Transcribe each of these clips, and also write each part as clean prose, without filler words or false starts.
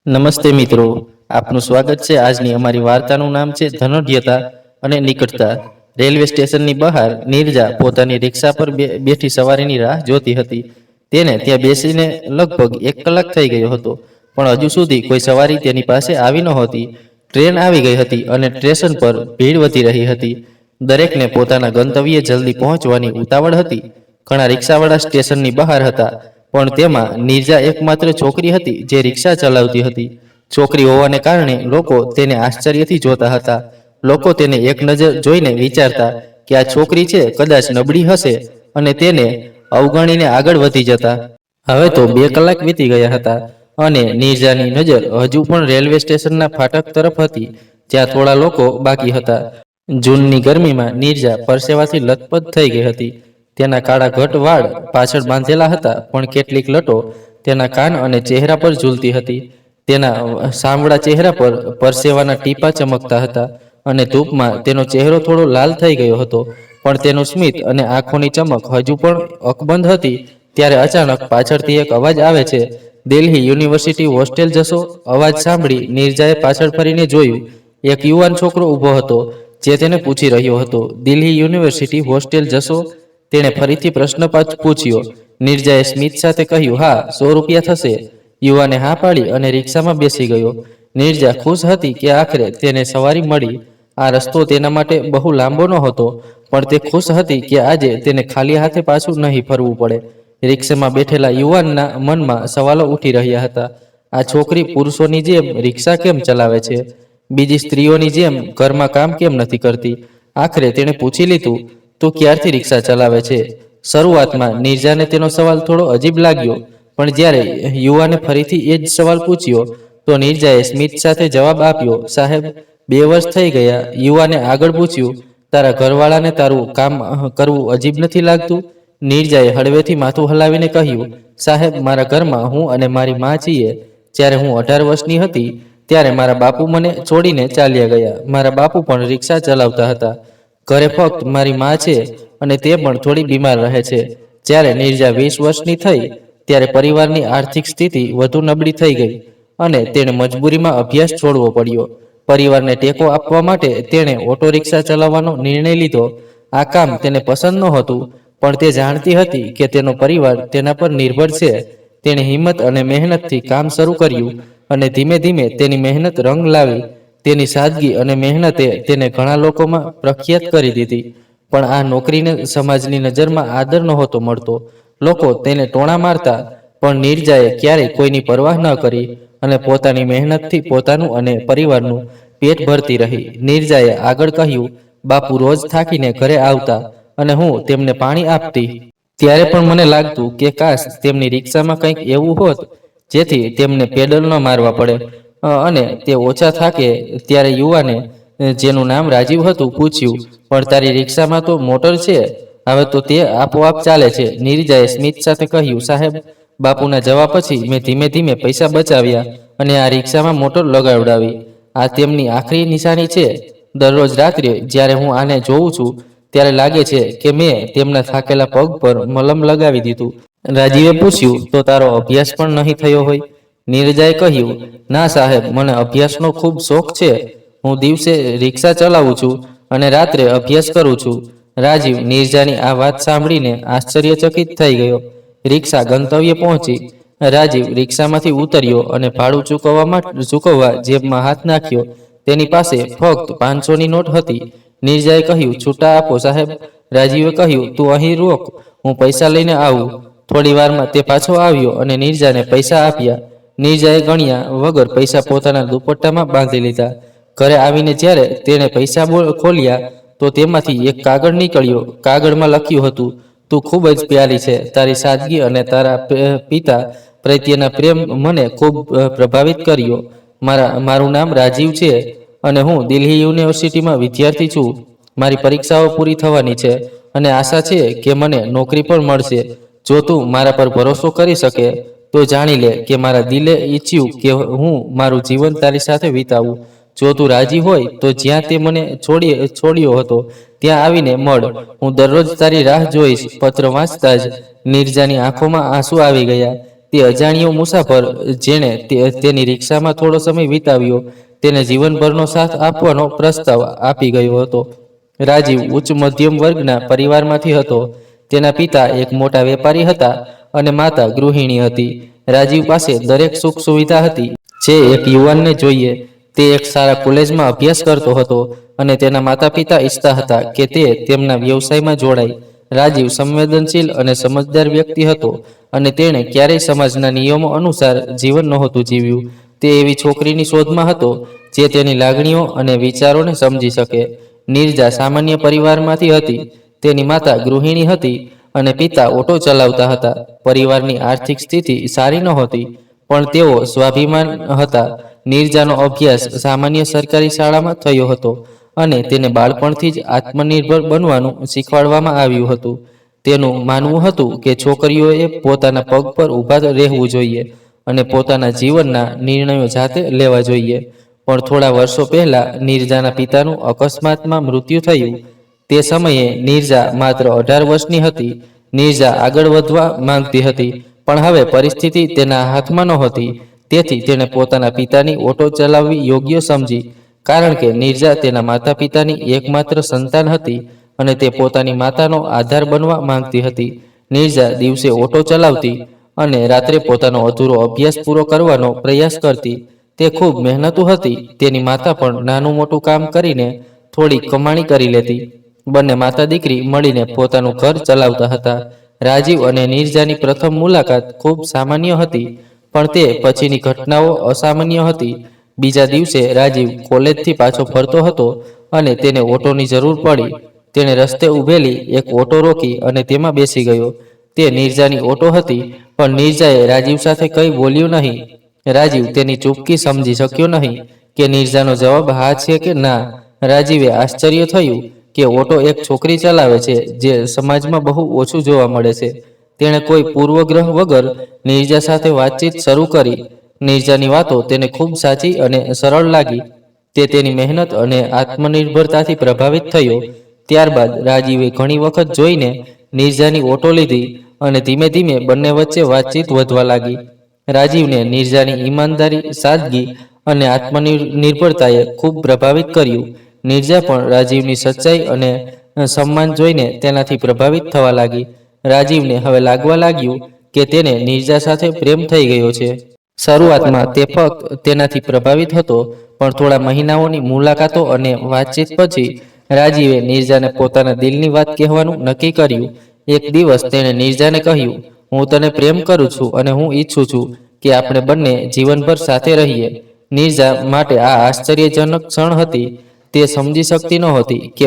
નમસ્તે મિત્રો, આપનું સ્વાગત છે. આજની અમારી વાર્તાનું નામ છે ધનઢ્યતા અને નિકટતા. રેલવે સ્ટેશનની બહાર નીરજા પોતાની રિક્ષા પર બેઠી સવારીની રાહ જોતી હતી. તેને ત્યાં બેસીને લગભગ 1 કલાક થઈ ગયો હતો, પણ હજુ સુધી કોઈ સવારી તેની પાસે આવી નહોતી. ટ્રેન આવી ગઈ હતી અને સ્ટેશન પર ભીડ વધી રહી હતી. દરેકને પોતાના ગંતવ્યે જલ્દી પહોંચવાની ઉતાવળ હતી. ઘણા રિક્ષાવાળા સ્ટેશનની બહાર હતા, પણ તેમાં નીરજા એકમાત્ર છોકરી હતી જે રિક્ષા ચલાવતી હતી. છોકરી હોવાને કારણે લોકો તેને આશ્ચર્યથી જોતા હતા. લોકો તેને એક નજર જોઈને વિચારતા કે આ છોકરી છે, કદાચ નબળી હશે, અને તેને અવગણીને આગળ વધી જતા. હવે તો 2 કલાક વીતી ગયા હતા અને નીરજાની નજર હજુ પણ રેલવે સ્ટેશનના ફાટક તરફ હતી, જ્યાં થોડા લોકો બાકી હતા. જૂનની ગરમીમાં નીરજા પરસેવાથી લથપથ થઈ ગઈ હતી. તેના કાળા ઘટ વાળ પાછળ બાંધેલા હતા, પણ કેટલીક લટો તેના કાન અને ચહેરા પર ઝૂલતી હતી. તેના સાંવળા ચહેરા પર પરસેવાના ટીપા ચમકતા હતા અને ધૂપમાં તેનો ચહેરો થોડો લાલ થઈ ગયો હતો, પણ તેનું સ્મિત અને આંખોની ચમક હજુ પણ અકબંધ હતી. ત્યારે અચાનક પાછળથી એક અવાજ આવે છે, દિલ્હી યુનિવર્સિટી હોસ્ટેલ જશો? અવાજ સાંભળી નીરજાએ પાછળ ફરીને જોયું. એક યુવાન છોકરો ઊભો હતો, જે તેને પૂછી રહ્યો હતો, દિલ્હી યુનિવર્સિટી હોસ્ટેલ જશો? તેણે ફરીથી પ્રશ્ન પૂછ્યો. નીરજાએ સ્મિત સાથે કહ્યું, હા, 100 રૂપિયા થશે. યુવાને હા પાડી અને રિક્ષામાં બેસી ગયો. નીરજા ખુશ હતી કે આખરે તેને સવારી મળી. આ રસ્તો તેના માટે બહુ લાંબો નહોતો, પણ તે ખુશ હતી કે આજે તેને ખાલી હાથે પાછું નહીં ફરવું પડે. રિક્ષામાં બેઠેલા યુવાનના મનમાં સવાલો ઉઠી રહ્યા હતા. આ છોકરી પુરુષોની જેમ રિક્ષા કેમ ચલાવે છે? બીજી સ્ત્રીઓની જેમ ઘરમાં કામ કેમ નથી કરતી? આખરે તેણે પૂછી લીધું, તું ક્યારથી રિક્ષા ચલાવે છે? શરૂઆતમાં નીરજાને તેનો સવાલ થોડો અજીબ લાગ્યો, પણ જ્યારે યુવાને ફરીથી એ જ સવાલ પૂછ્યો તો નીરજાએ સ્મિત સાથે જવાબ આપ્યો, સાહેબ, 2 વર્ષ થઈ ગયા. યુવાને આગળ પૂછ્યું, તારા ઘરવાળાને તારું કામ કરવું અજીબ નથી લાગતું? નીરજાએ હળવેથી માથું હલાવીને કહ્યું, સાહેબ, મારા ઘરમાં હું અને મારી માં છીએ. જ્યારે હું 18 વર્ષની હતી ત્યારે મારા બાપુ મને છોડીને ચાલ્યા ગયા. મારા બાપુ પણ રિક્ષા ચલાવતા હતા. ઘરે ફક્ત મારી માં છે અને તે પણ થોડી બીમાર રહે છે. જ્યારે નીરજા 20 વર્ષની થઈ ત્યારે પરિવારની આર્થિક સ્થિતિ વધુ નબળી થઈ ગઈ અને તેણે મજબૂરીમાં અભ્યાસ છોડવો પડ્યો. પરિવારને ટેકો આપવા માટે તેણે ઓટો રિક્ષા ચલાવવાનો નિર્ણય લીધો. આ કામ તેને પસંદ નહોતું, પણ તે જાણતી હતી કે તેનો પરિવાર તેના પર નિર્ભર છે. તેણે હિંમત અને મહેનતથી કામ શરૂ કર્યું અને ધીમે ધીમે તેની મહેનત રંગ લાવી. તેની સાદગી અને મહેનતે તેને ઘણા લોકોમાં પ્રખ્યાત કરી દીધી. પણ આ નોકરીને સમાજની નજરમાં આદર નહોતો મળતો. લોકો તેને ટોણા મારતા, પણ નીરજાએ ક્યારેય કોઈની પરવાહ ન કરી અને પોતાની મહેનતથી પોતાનું અને પરિવારનું પેટ ભરતી રહી. નીરજાએ આગળ કહ્યું, બાપુ રોજ થાકીને ઘરે આવતા અને હું તેમને પાણી આપતી. ત્યારે પણ મને લાગતું કે કાશ તેમની રિક્ષામાં કંઈક એવું હોત જેથી તેમને પેડલ ન મારવા પડે અને તે ઓછા થાકે. ત્યારે યુવાને, જેનું નામ રાજીવ હતું, પૂછ્યું, પણ તારી રિક્ષામાં તો મોટર છે, હવે તો તે આપોઆપ ચાલે છે. નીરજાએ સ્મિત સાથે કહ્યું, સાહેબ, બાપુના જવાબ પછી મેં ધીમે ધીમે પૈસા બચાવ્યા અને આ રિક્ષામાં મોટર લગાવડાવી. આ તેમની આખરી નિશાની છે. દરરોજ રાત્રે જ્યારે હું આને જોઉં છું ત્યારે લાગે છે કે મેં તેમના થાકેલા પગ પર મલમ લગાવી દીધું. રાજીવે પૂછ્યું, તો તારો અભ્યાસ પણ નહીં થયો હોય? નીરજાએ કહ્યું, ના સાહેબ, મને અભ્યાસનો ખૂબ શોખ છે. હું દિવસે રિક્ષા ચલાવું છું અને રાત્રે અભ્યાસ કરું છું. રાજીવ નીરજાની આ વાત સાંભળીને આશ્ચર્યચકિત થઈ ગયો. રિક્ષા ગંતવ્ય પહોંચી. રાજીવ રિક્ષામાંથી ઉતર્યો અને ભાડું ચૂકવવા જેબમાં હાથ નાખ્યો. તેની પાસે ફક્ત 500ની નોટ હતી. નીરજાએ કહ્યું, છૂટા આપો સાહેબ. રાજીવે કહ્યું, તું અહીં રોક, હું પૈસા લઈને આવું. થોડી વારમાં તે પાછો આવ્યો અને નીરજાને પૈસા આપ્યા. નીરજાએ ગણ્યા વગર પૈસા પોતાના દુપટ્ટામાં બાંધી લીધા. ઘરે આવીને જ્યારે તેણે પૈસા ખોલ્યા તો તેમાંથી એક કાગળ નીકળ્યો. કાગળમાં લખ્યું હતું, તું ખૂબ જ પ્યારી છે. તારી સાદગી અને તારા પિતા પ્રત્યેના પ્રેમ મને ખૂબ પ્રભાવિત કર્યો. મારું નામ રાજીવ છે અને હું દિલ્હી યુનિવર્સિટીમાં વિદ્યાર્થી છું. મારી પરીક્ષાઓ પૂરી થવાની છે અને આશા છે કે મને નોકરી પણ મળશે. જો તું મારા પર ભરોસો કરી શકે તો જાણી લે કે મારા દિલે ઈચ્છ્યું કે હું મારું જીવન તારી સાથે વિતાવું. જો તું રાજી હોય તો જ્યાં તે મને છોડ્યો હતો ત્યાં આવીને મળ. હું દરરોજ તારી રાહ જોઈશ. પત્ર વાંચતા જ નીરજાની આંખોમાં આંસુ આવી ગયા. તે અજાણ્યો મુસાફર જેણે તેની રિક્ષામાં થોડો સમય વિતાવ્યો તેને જીવનભરનો સાથ આપવાનો પ્રસ્તાવ આપી ગયો હતો. રાજીવ ઉચ્ચ મધ્યમ વર્ગના પરિવારમાંથી હતો. તેના પિતા એક મોટા વેપારી હતા અને માતા ગૃહિણી હતી. રાજીવ પાસે દરેક સુખ સુવિધા હતી જે એક યુવાનને જોઈએ. તે એક સારા કોલેજમાં અભ્યાસ કરતો હતો અને તેના માતા પિતા ઈચ્છતા હતા કે તે તેમના વ્યવસાયમાં જોડાય. રાજીવ સંવેદનશીલ અને સમજદાર વ્યક્તિ હતો અને તેણે ક્યારેય સમાજના નિયમો અનુસાર જીવન નહોતું જીવ્યું. તે એવી છોકરીની શોધમાં હતો જે તેની લાગણીઓ અને વિચારોને સમજી શકે. નીરજા સામાન્ય પરિવારમાંથી હતી. તેની માતા ગૃહિણી હતી અને પિતા ઓટો ચલાવતા હતા. પરિવારની આર્થિક સ્થિતિ સારી નહોતી પણ તેઓ સ્વાભિમાન હતા. નીરજાનો અભ્યાસ સામાન્ય સરકારી શાળામાં થયો હતો અને તેને બાળપણથી જ આત્મનિર્ભર બનવાનું શીખવાડવામાં આવ્યું હતું. તેનું માનવું હતું કે છોકરીઓએ પોતાના પગ પર ઊભા રહેવું જોઈએ અને પોતાના જીવનના નિર્ણયો જાતે લેવા જોઈએ. પણ થોડા વર્ષો પહેલા નીરજાના પિતાનું અકસ્માતમાં મૃત્યુ થયું. તે સમયે નીરજા માત્ર 18 વર્ષની હતી. નીરજા આગળ વધવા માંગતી હતી પણ હવે પરિસ્થિતિ તેના હાથમાં નહોતી. તેથી તેણે પોતાના પિતાની ઓટો ચલાવવી યોગ્ય સમજી. કારણ કે નીરજા તેના માતા પિતાની એકમાત્ર સંતાન હતી અને તે પોતાની માતાનો આધાર બનવા માંગતી હતી. નીરજા દિવસે ઓટો ચલાવતી અને રાત્રે પોતાનો અધૂરો અભ્યાસ પૂરો કરવાનો પ્રયાસ કરતી. તે ખૂબ મહેનતુ હતી. તેની માતા પણ નાનું મોટું કામ કરીને થોડી કમાણી કરી લેતી. બંને માતા દીકરી મળીને પોતાનું ઘર ચલાવતા હતા. રાજીવ અને નીરજાની પ્રથમ મુલાકાત ખૂબ સામાન્ય હતી પણ તે પછીની ઘટનાઓ અસામાન્ય હતી. બીજા દિવસે રાજીવ કોલેજથી પાછો ફરતો હતો અને તેને ઓટોની જરૂર પડી. તેણે રસ્તે ઊભેલી એક ઓટો રોકી અને તેમાં બેસી ગયો. તે નીરજાની ઓટો હતી પણ નીરજાએ રાજીવ સાથે કંઈ બોલ્યું નહીં. રાજીવ તેની ચૂપકી સમજી શક્યો નહીં કે નીરજાનો જવાબ હા છે કે ના. રાજીવે આશ્ચર્ય થયું કે ઓટો એક છોકરી ચલાવે છે જે સમાજમાં બહુ ઓછું જોવા મળે છે. તેણે કોઈ પૂર્વગ્રહ વગર નીરજા સાથે વાતચીત શરૂ કરી. નીરજાની વાતો તેને ખૂબ સાચી અને સરળ લાગી. તે તેની મહેનત અને આત્મનિર્ભરતાથી પ્રભાવિત થયો. ત્યારબાદ રાજીવે ઘણી વખત જોઈને નીરજાની ઓટો લીધી અને ધીમે ધીમે બંને વચ્ચે વાતચીત વધવા લાગી. રાજીવને નીરજાની ઈમાનદારી, સાદગી અને આત્મનિર્ભરતાએ ખૂબ પ્રભાવિત કર્યું. નીરજા પણ રાજીવની સચ્ચાઈ અને સન્માન જોઈને તેનાથી પ્રભાવિત થવા લાગી. રાજીવને હવે લાગવા લાગ્યું કે તેને નીરજા સાથે પ્રેમ થઈ ગયો છે. શરૂઆતમાં તે ફક્ત તેનાથી પ્રભાવિત હતો પણ થોડા મહિનાઓની મુલાકાતો અને વાતચીત પછી રાજીવે નીરજાને પોતાના દિલની વાત કહેવાનું નક્કી કર્યું. એક દિવસ તેણે નીરજાને કહ્યું, હું તને પ્રેમ કરું છું અને હું ઈચ્છું છું કે આપણે બંને જીવનભર સાથે રહીએ. નીરજા માટે આ આશ્ચર્યજનક ક્ષણ હતી. તે સમજી શકતી નહોતી કે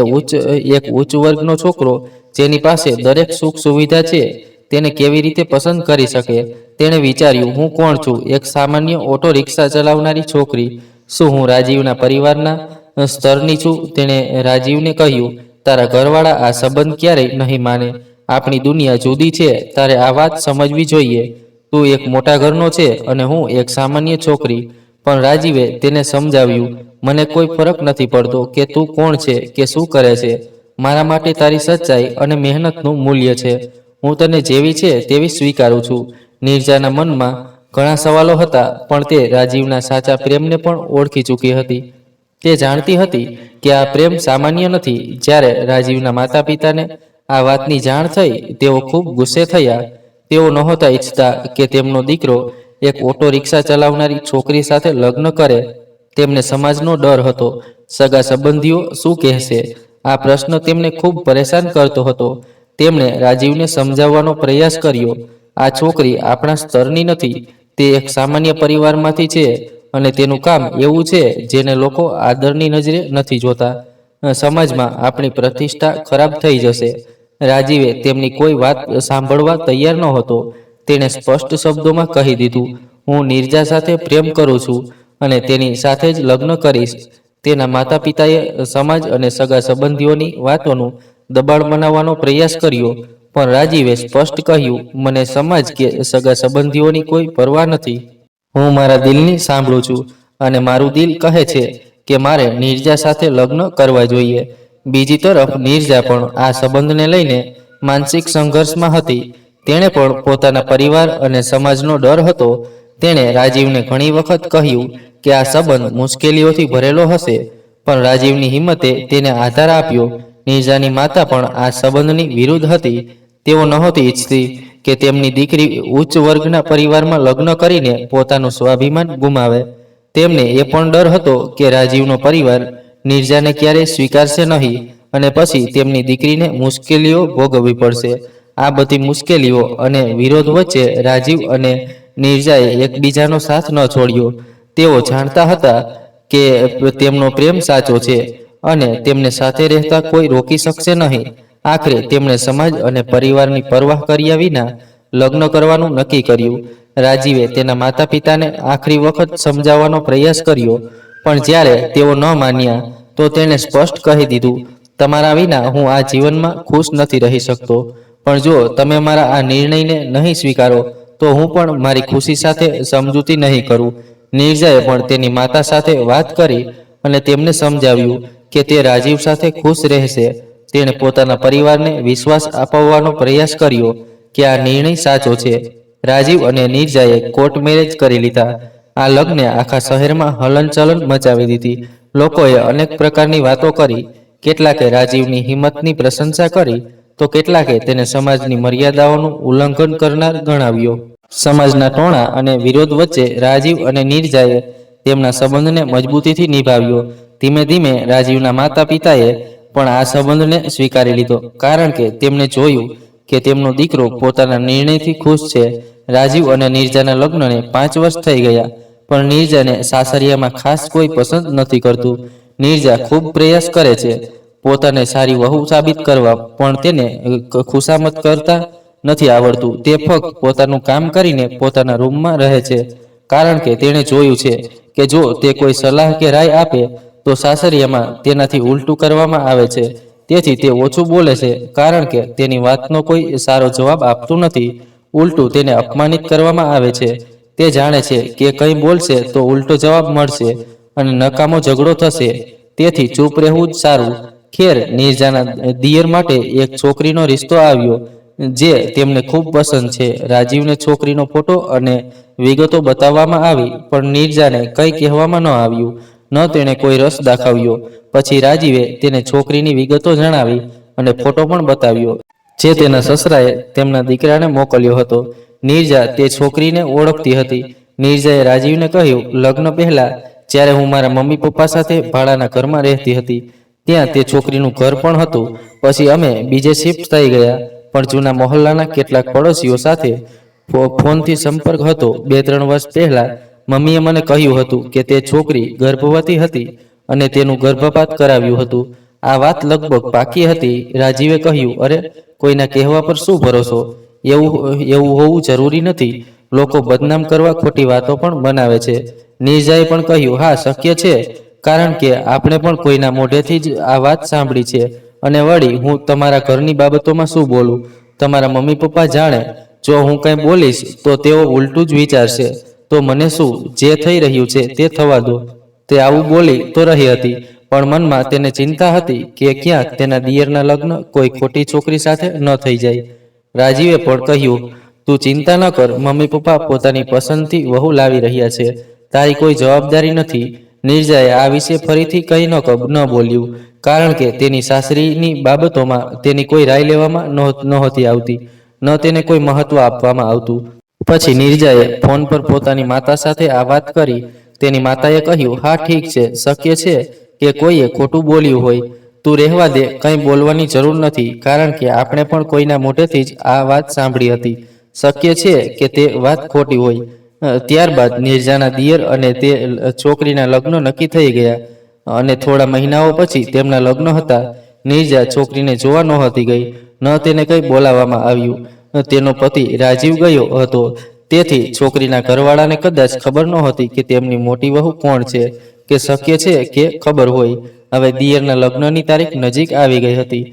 એક ઉચ્ચ વર્ગનો છોકરો જેની પાસે દરેક સુખ સુવિધા છે તેને કેવી રીતે પસંદ કરી શકે. તેણે વિચાર્યું, હું કોણ છું? એક સામાન્ય ઓટો રિક્ષા ચલાવનારી છોકરી. શું હું રાજીવના પરિવારના સ્તરની છું? તેણે રાજીવને કહ્યું, તારા ઘરવાળા આ સંબંધ ક્યારેય નહીં માને. આપણી દુનિયા જુદી છે. તારે આ વાત સમજવી જોઈએ. તું એક મોટા ઘરનો છે અને હું એક સામાન્ય છોકરી. પણ રાજીવે તેને સમજાવ્યું, મને કોઈ ફરક નથી પડતો કે તું કોણ છે કે શું કરે છે. મારા માટે તારી સચ્ચાઈ અને મહેનતનું મૂલ્ય છે. હું તને જેવી છે તેવી સ્વીકારું છું. નીરજાના મનમાં ઘણા સવાલો હતા પણ તે રાજીવના સાચા પ્રેમને પણ ઓળખી ચૂકી હતી. તે જાણતી હતી કે આ પ્રેમ સામાન્ય નથી. જ્યારે રાજીવના માતા પિતાને આ વાતની જાણ થઈ તેઓ ખૂબ ગુસ્સે થયા. તેઓ નહોતા ઈચ્છતા કે તેમનો દીકરો એક ઓટો રિક્ષા ચલાવનારી છોકરી સાથે લગ્ન કરે. તેમને સમાજનો ડર હતો. સગા સંબંધીઓ શું કહેશે? આ પ્રશ્ન તેમને ખૂબ પરેશાન કરતો હતો. તેમણે રાજીવને સમજાવવાનો પ્રયાસ કર્યો, આ છોકરી આપણા સ્તરની નથી. તે એક સામાન્ય પરિવારમાંથી છે અને તેનું કામ એવું છે જેને લોકો આદરની નજરે નથી જોતા. સમાજમાં આપણી પ્રતિષ્ઠા ખરાબ થઈ જશે. રાજીવે તેમની કોઈ વાત સાંભળવા તૈયાર નહોતો. તેણે સ્પષ્ટ શબ્દોમાં કહી દીધું, હું નીરજા સાથે પ્રેમ કરું છું અને તેની સાથે જ લગ્ન કરીશ. તેના માતા પિતાએ સમાજ અને સગા સંબંધીઓની વાતોનું દબાણ બનાવવાનો પ્રયાસ કર્યો પણ રાજીવે સ્પષ્ટ કહ્યું, મને સમાજ કે સગા સંબંધીઓની કોઈ પરવા નથી. હું મારા દિલની સાંભળું છું અને મારું દિલ કહે છે કે મારે નીરજા સાથે લગ્ન કરવા જોઈએ. બીજી તરફ નીરજા પણ આ સંબંધને લઈને માનસિક સંઘર્ષમાં હતી. તેણે પણ પોતાના પરિવાર અને સમાજનો ડર હતો. તેણે રાજીવને ઘણી વખત કહ્યું કે આ સંબંધ મુશ્કેલીઓથી ભરેલો હશે, પણ રાજીવની હિંમતે તેને આધાર આપ્યો. નીરજાની માતા પણ આ સંબંધની વિરુદ્ધ હતી. તેઓ નહોતી ઈચ્છતી કે તેમની દીકરી ઉચ્ચ વર્ગના પરિવારમાં લગ્ન કરીને પોતાનું સ્વાભિમાન ગુમાવે. તેમને એ પણ ડર હતો કે રાજીવનો પરિવાર નીરજાને ક્યારેય સ્વીકારશે નહીં અને પછી તેમની દીકરીને મુશ્કેલીઓ ભોગવવી પડશે. આ બધી મુશ્કેલીઓ અને વિરોધ વચ્ચે રાજીવ અને નીરજાએ એકબીજાનો સાથ ન છોડ્યો. તેઓ જાણતા હતા કે તેમનો પ્રેમ સાચો છે અને તેમને સાથે રહેતા કોઈ રોકી શકશે નહીં. આખરે તેમણે સમાજ અને પરિવારની પરવાહ કર્યા વિના લગ્ન કરવાનું નક્કી કર્યું. રાજીવે તેના માતા પિતાને આખરી વખત સમજાવવાનો પ્રયાસ કર્યો, પણ જ્યારે તેઓ ન માન્યા તો તેણે સ્પષ્ટ કહી દીધું, તમારા વિના હું આ જીવનમાં ખુશ નથી રહી શકતો, પણ જો તમે મારા આ નિર્ણયને નહીં સ્વીકારો તો હું પણ મારી ખુશી સાથે સમજૂતી નહીં કરું. નીરજાએ પણ તેની માતા સાથે વાત કરી અને તેમને સમજાવ્યું કે તે રાજીવ સાથે ખુશ રહેશે. તેણે પોતાના પરિવારને વિશ્વાસ અપાવવાનો પ્રયાસ કર્યો કે આ નિર્ણય સાચો છે. રાજીવ અને નીરજાએ કોર્ટ મેરેજ કરી લીધા. આ લગ્ને આખા શહેરમાં હલનચલન મચાવી દીધી. લોકોએ અનેક પ્રકારની વાતો કરી. કેટલાકે રાજીવની હિંમતની પ્રશંસા કરી તો કેટલાકે તેને સમાજની મર્યાદાઓનું ઉલ્લંઘન કરનાર ગણાવ્યો. સમાજના ટોણા અને વિરોધ વચ્ચે રાજીવ અને નીરજાએ તેમના સંબંધને મજબૂતીથી નિભાવ્યો. ધીમે ધીમે રાજીવના માતા પિતાએ પણ આ સંબંધને સ્વીકારી લીધો, કારણ કે તેમણે જોયું કે તેમનો દીકરો પોતાના નિર્ણયથી ખુશ છે. રાજીવ અને નીરજાના લગ્નને 5 વર્ષ થઈ ગયા, પણ નીરજાને સાસરિયામાં ખાસ કોઈ પસંદ નથી કરતું. નીરજા ખૂબ પ્રયાસ કરે છે પોતાને સારી વહુ સાબિત કરવા, પણ તેને ખુશામત કરતા નથી આવડતું. તે ફક્ત પોતાનું કામ કરીને પોતાના રૂમમાં રહે છે, કારણ કે તેણે જોયું છે કે જો તે કોઈ સલાહ કે રાય આપે તો સાસરિયામાં તેનાથી ઉલટું કરવામાં આવે છે. તેથી તે ઓછું બોલે છે, કારણ કે તેની વાતનો કોઈ સારો જવાબ આપતું નથી. ઉલટું તેને અપમાનિત કરવામાં આવે છે. તે જાણે છે કે કંઈ બોલશે તો ઉલટો જવાબ મળશે અને નકામો ઝઘડો થશે, તેથી ચૂપ રહેવું જ સારું. ખેર, નીરજાના દિયર માટે એક છોકરીનો રિશ્તો આવ્યો જે તેમને ખૂબ પસંદ છે. રાજીવને છોકરીનો ફોટો અને વિગતો બતાવવામાં આવી, પણ નીરજાને કંઈ કહેવામાં ન આવ્યું, ન તેણે કોઈ રસ દાખવ્યો. પછી રાજીવે તેને છોકરીની વિગતો જણાવી અને ફોટો પણ બતાવ્યો, જે તેના સસરાએ તેમના દીકરાને મોકલ્યો હતો. નીરજા તે છોકરીને ઓળખતી હતી. નીરજાએ રાજીવને કહ્યું, લગ્ન પહેલા જ્યારે હું મારા મમ્મી પપ્પા સાથે ભાડાના ઘરમાં રહેતી હતી, ત્યાં તે છોકરીનું ઘર પણ હતું. પછી અમે બીજે શિફ્ટ થઈ ગયા, પણ જૂના મહોલ્લાના કેટલાક પડોશીઓ સાથે ફોનથી સંપર્ક હતો. 2-3 વર્ષ પહેલા મમ્મીએ મને કહ્યું હતું કે તે છોકરી ગર્ભવતી હતી અને તેનું ગર્ભપાત કરાવ્યું હતું. આ વાત લગભગ પાકી હતી. રાજીવે કહ્યું, અરે, કોઈના કહેવા પર શું ભરોસો? એવું હોવું જરૂરી નથી. લોકો બદનામ કરવા ખોટી વાતો પણ બનાવે છે. નીરજાએ પણ કહ્યું, હા, શક્ય છે, કારણ કે આપણે પણ કોઈના મોઢેથી જ આ વાત સાંભળી છે. અને વળી હું તમારા ઘરની બાબતોમાં શું બોલું? તમારા મમ્મી પપ્પા જાણે, જો હું કંઈ બોલીશ તો તેઓ ઉલટું જ વિચારશે. તો મને શું, જે થઈ રહ્યું છે તે થવા દો. તે આવું બોલી તો રહી હતી, પણ મનમાં તેને ચિંતા હતી કે ક્યાંક તેના દિયરના લગ્ન કોઈ ખોટી છોકરી સાથે ન થઈ જાય. રાજીવે પણ કહ્યું, તું ચિંતા ન કર, મમ્મી પપ્પા પોતાની પસંદથી વહુ લાવી રહ્યા છે, તારી કોઈ જવાબદારી નથી. નીરજાએ આ વિશે ફરીથી કંઈ ન બોલ્યું, કારણ કે તેની સાસરીની બાબતોમાં તેની કોઈ રાય લેવામાં નહોતી આવતી, ન તેને કોઈ મહત્વ આપવામાં આવતું. પછી નીરજાએ ફોન પર પોતાની માતા સાથે આ વાત કરી. તેની માતાએ કહ્યું, હા, ઠીક છે, શક્ય છે કે કોઈએ ખોટું બોલ્યું હોય. તું રહેવા દે, કંઈ બોલવાની જરૂર નથી, કારણ કે આપણે પણ કોઈના મોઢેથી જ આ વાત સાંભળી હતી. શક્ય છે કે તે વાત ખોટી હોય. ત્યારબાદ નીરજાના દિયર અને તે છોકરીના લગ્ન નક્કી થઈ ગયા અને થોડા મહિનાઓ પછી તેમના લગ્ન હતા. નીરજા છોકરીને જોવા નહોતી ગઈ, ન તેને કંઈ બોલાવવામાં આવ્યું. તેનો પતિ રાજીવ ગયો હતો, તેથી છોકરીના ઘરવાળાને કદાચ ખબર નહોતી કે તેમની મોટી વહુ કોણ છે, કે શક્ય છે કે ખબર હોય. હવે દિયરના લગ્નની તારીખ નજીક આવી ગઈ હતી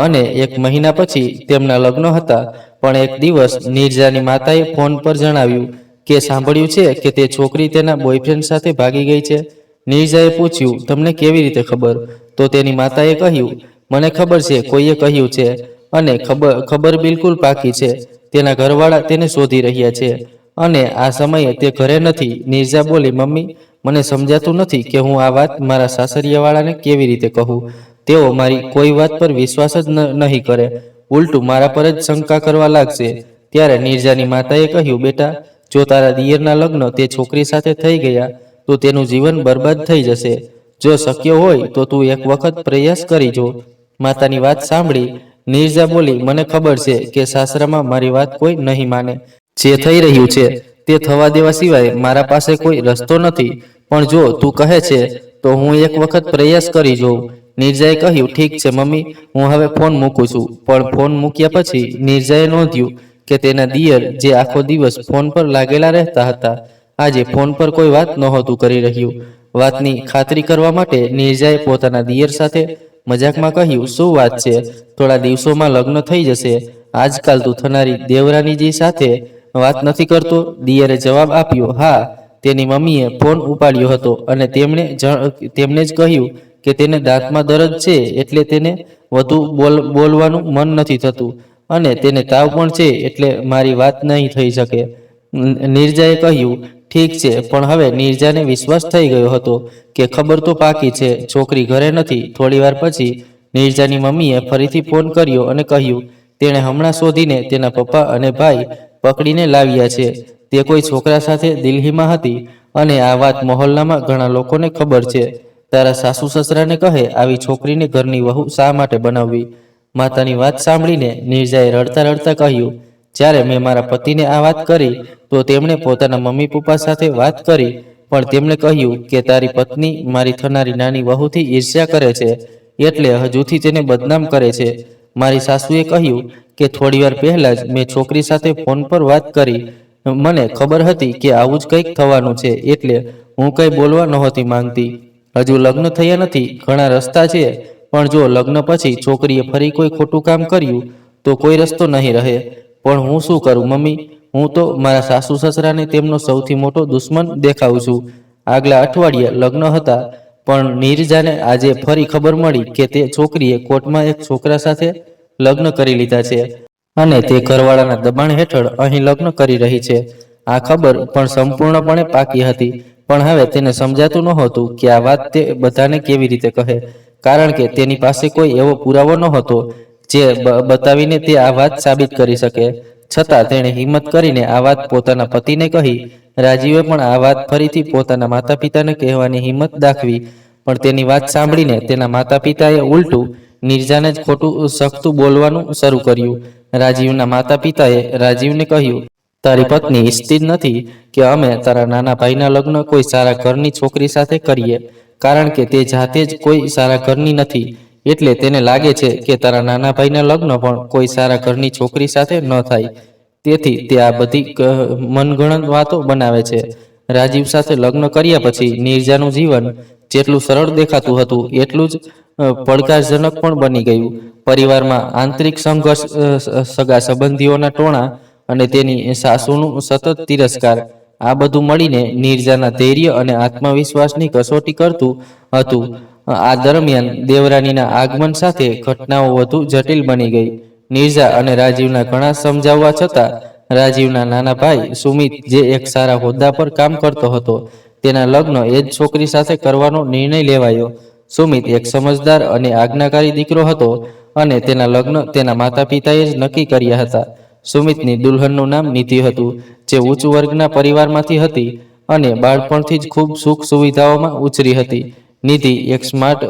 અને 1 મહિના પછી તેમના લગ્ન હતા. પણ એક દિવસ નીરજાની માતાએ ફોન પર જણાવ્યું કે સાંભળ્યું છે કે તે છોકરી તેના બોયફ્રેન્ડ સાથે ભાગી ગઈ છે. નીરજાએ પૂછ્યું, તમને કેવી રીતે ખબર? તો તેની માતાએ કહ્યું, મને ખબર છે, કોઈએ કહ્યું છે અને ખબર બિલકુલ પાકી છે. તેના ઘરવાળા તેને શોધી રહ્યા છે અને આ સમયે તે ઘરે નથી. નીરજા બોલી, મમ્મી, મને સમજાતું નથી કે હું આ વાત મારા સાસરિયાવાળાને કેવી રીતે કહું. તેઓ મારી કોઈ વાત પર વિશ્વાસ જ નહીં કરે, ઉલટું મારા પર જ શંકા કરવા લાગશે. ત્યારે નીરજાની માતાએ કહ્યું, બેટા, જો તારા દિયરના લગ્ન તે છોકરી સાથે થઈ ગયા તો તેનું જીવન બરબાદ થઈ જશે. જો શક્ય હોય તો તું એક વખત પ્રયાસ કરી જો. માતાની વાત સાંભળી નીરજા બોલી, મને ખબર છે કે સાસરામાં મારી વાત કોઈ નહીં માને. જે થઈ રહ્યું છે તે થવા દેવા સિવાય મારા પાસે કોઈ રસ્તો નથી. પણ જો તું કહે છે તો હું એક વખત પ્રયાસ કરી જોઉં. નીરજાએ કહ્યું, ઠીક છે મમ્મી, હું હવે ફોન મૂકું છું. પણ ફોન મૂક્યા પછી નીરજાએ નોંધ્યું કે તેના દિયર જે આખો દિવસ ફોન પર લાગેલા રહેતા હતા, આજે ફોન પર કોઈ વાત નહોતું કરી રહ્યું. વાતની ખાતરી કરવા માટે નીરજાએ પોતાના દિયર સાથે મજાકમાં કહ્યું, શું વાત છે, થોડા દિવસોમાં લગ્ન થઈ જશે. આજકાલ તું થનારી દેવરાનીજી સાથે વાત નથી કરતો? દિયરે જવાબ આપ્યો, હા. તેની મમ્મીએ ફોન ઉપાડ્યો હતો અને તેમણે જ કહ્યું કે તેને દાંતમાં દર્દ છે એટલે તેને વધુ બોલવાનું મન નથી થતું અને તેને તાવ પણ છે એટલે મારી વાત નહીં થઈ શકે. નીરજાએ કહ્યું, ઠીક છે. પણ હવે નીરજાને વિશ્વાસ થઈ ગયો હતો કે ખબર તો પાકી છે, છોકરી ઘરે નથી. થોડીવાર પછી નીરજાની મમ્મીએ ફરીથી ફોન કર્યો અને કહ્યું, તેણે હમણાં શોધીને તેના પપ્પા અને ભાઈ પકડીને લાવ્યા છે. તે કોઈ છોકરા સાથે દિલ્હીમાં હતી અને આ વાત મહોલ્લામાં ઘણા લોકોને ખબર છે. તારા સાસુ સસરાને કહે આવી છોકરીને ઘરની વહુ શા માટે બનાવવી. માતાની વાત સાંભળીને નીરજાએ રડતા રડતા કહ્યું, જ્યારે મેં મારા પતિને આ વાત કરી તો તેમણે પોતાના મમ્મી પપ્પા સાથે વાત કરી, પણ તેમણે કહ્યું કે તારી પત્ની મારી થનારી નાની વહુથી ઈર્ષ્યા કરે છે એટલે હજુથી તેને બદનામ કરે છે. મારી સાસુએ કહ્યું કે થોડીવાર પહેલા જ મેં છોકરી સાથે ફોન પર વાત કરી. મને ખબર હતી કે આવું જ કંઈક થવાનું છે એટલે હું કંઈ બોલવા નહોતી માંગતી. હજુ લગ્ન થયા નથી, ઘણા રસ્તા છે, પણ જો લગ્ન પછી છોકરીએ ફરી કોઈ ખોટું કામ કર્યું તો કોઈ રસ્તો નહીં રહે. પણ હું શું કરું મમ્મી? હું તો મારા સાસુ સસરાને તેમનો સૌથી મોટો દુશ્મન દેખાઉં છું. આગલા અઠવાડિયે લગ્ન હતા પણ નીરજાને આજે ફરી ખબર મળી કે તે છોકરીએ કોર્ટમાં એક છોકરા સાથે લગ્ન કરી લીધા છે અને તે ઘરવાળાના દબાણ હેઠળ અહીં લગ્ન કરી રહી છે. આ ખબર પણ સંપૂર્ણપણે પાકી હતી, પણ હવે તેને સમજાતું નહોતું કે આ વાત તે બધાને કેવી રીતે કહે, કારણ કે તેની પાસે કોઈ એવો પુરાવો નહોતો જે બતાવીને તે આ વાત સાબિત કરી શકે. છતાં તેણે હિંમત કરીને આ વાત પોતાના પતિને કહી. રાજીવે પણ આ વાત ફરીથી પોતાના માતા પિતાને કહેવાની હિંમત દાખવી, પણ તેની વાત સાંભળીને તેના માતા પિતાએ ઉલટું નીરજાને જ ખોટું સખ્તું બોલવાનું શરૂ કર્યું. રાજીવના માતા પિતાએ રાજીવને કહ્યું, તારી પત્ની ઈચ્છતી જ નથી કે અમે તારા નાના ભાઈના લગ્ન કોઈ સારા ઘરની છોકરી સાથે કરીએ, કારણ કે તે જાતે જ કોઈ સારા ઘરની નથી. એટલે તેને લાગે છે કે તારા નાના ભાઈના લગ્ન પણ કોઈ સારા ઘરની છોકરી સાથે ન થાય. તેથી તે આ બધી મનગણત વાતો બનાવે છે. રાજીવ સાથે લગ્ન કર્યા પછી નીરજાનું જીવન જેટલું સરળ દેખાતું હતું એટલું જ પડકારજનક પણ બની ગયું. પરિવારમાં આંતરિક સંઘર્ષ, સગા સંબંધીઓના ટોણા અને તેની સાસુનું સતત તિરસ્કાર, આ બધું મળીને નીરજાના ધૈર્ય અને આત્મવિશ્વાસની કસોટી કરતું હતું. આ દરમિયાન દેવરાનીના આગમન સાથે ઘટનાઓ વધુ જટિલ બની ગઈ. નીરજા અને રાજીવના ઘણા સમજાવવા છતાં રાજીવના નાના ભાઈ સુમિત, જે એક સારા હોદ્દા પર કામ કરતો હતો, તેના લગ્ન એ જ છોકરી સાથે કરવાનો નિર્ણય લેવાયો. સુમિત એક સમજદાર અને આજ્ઞાકારી દીકરો હતો અને તેના લગ્ન તેના માતા પિતાએ જ નક્કી કર્યા હતા. સુમિતની દુલ્હનનું નામ નીતિ હતું, જે ઉચ્ચ વર્ગના પરિવારમાંથી હતી અને બાળપણથી જ ખૂબ સુખ સુવિધાઓમાં ઉછરી હતી. નિધિ એક સ્માર્ટ,